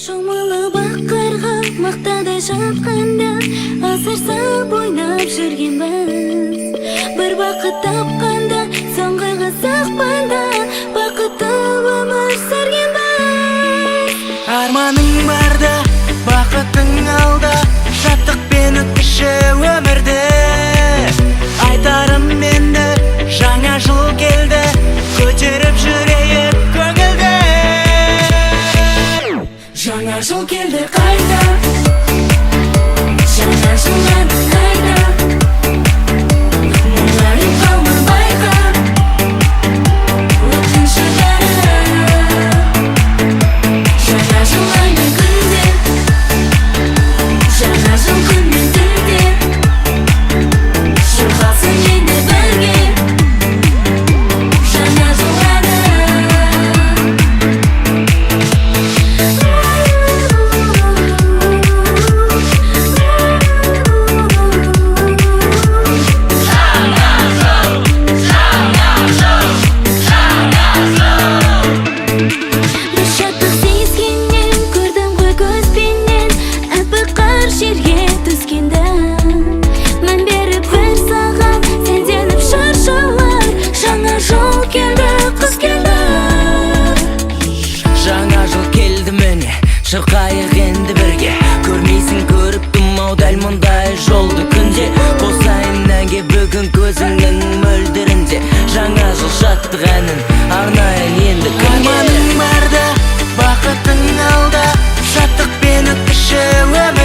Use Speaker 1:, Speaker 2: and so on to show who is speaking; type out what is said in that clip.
Speaker 1: Шомылы баққарға мақтадай жатқанда асырсап ойнап жүргенбіз. Бір бақыт тапқанда соңғыға сақпанда бақытты өмір сүргенбіз.
Speaker 2: Арманың барда, бақытың алда, шаттықпен өткізші өмірді. Айтарым енді жаңа жыл келді, көтеріп жүрейік көңілді.
Speaker 1: Жаңа жыл келді қайта, жаңа жылады қайта, мұңайып қалма байқа, өткінші бәрі. Жаңа жыл айны күнде, жаңа жыл күнмен түнде, шырқалсын енді бірге, жаңа жылады.
Speaker 2: Шырқайық енді бірге, көрмейсің көріктім ау дәл мұндай жолды күнде. Қосайын әнге бүгін көзіңнің мөлдірінде, жаңа жыл шаттық әнін арнайын енді күнге. Арманың барда, бақытың алда, шаттықпен өткізші өмір.